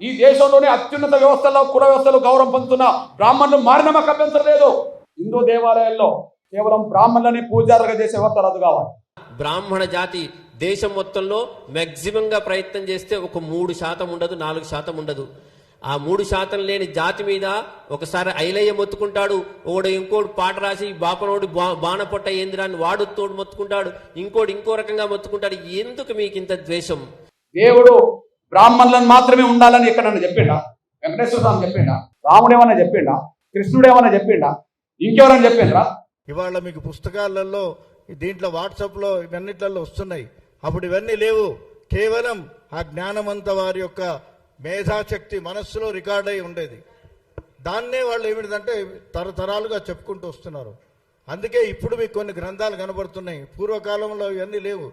ఈ దేశంలోనే అత్యున్నత వ్యవస్థలో కుల వ్యవస్థలు గౌరవం పొందుతున్న బ్రాహ్మణులు మారిన మాకు అభ్యంతరం లేదు. హిందూ దేవాలయాల్లో కేవలం బ్రాహ్మణులని పూజారులుగా చేసే వ్యవస్థ రద్దు కావాలి. బ్రాహ్మణ జాతి దేశం మొత్తంలో మ్యాక్సిమంగా ప్రయత్నం చేస్తే ఒక 3% ఉండదు, 4% ఉండదు. ఆ 3% లేని జాతి మీద ఒకసారి ఐలయ్య మొత్తుకుంటాడు, ఇంకోడు పాట రాసి బాపనోడు బాణపొట్ట ఏందిరాన్ని వాడు తోడు మొత్తుకుంటాడు, ఇంకోటి ఇంకో రకంగా మొత్తుకుంటాడు. ఎందుకు మీకు ఇంత ద్వేషం? దేవుడు బ్రాహ్మణులను మాత్రమే ఉండాలని ఎక్కడన్నా చెప్పిండా? వెంకటేశ్వర స్వామి చెప్పిండా? రాముడు ఏమన్నా చెప్పిండా? కృష్ణుడు ఏమన్నా చెప్పిండా? ఇంకెవరన్నా చెప్పిండ్రా? ఇవాళ మీకు పుస్తకాలలో దీంట్లో వాట్సాప్లో ఇవన్నిట్లలో వస్తున్నాయి. అప్పుడు ఇవన్నీ లేవు. కేవలం ఆ జ్ఞానమంత వారి యొక్క మేధాశక్తి మనస్సులో రికార్డ్ అయి ఉండేది. దాన్నే వాళ్ళు ఏమిటంటే తరతరాలుగా చెప్పుకుంటూ వస్తున్నారు. అందుకే ఇప్పుడు మీకు కొన్ని గ్రంథాలు కనబడుతున్నాయి. పూర్వకాలంలో ఇవన్నీ లేవు.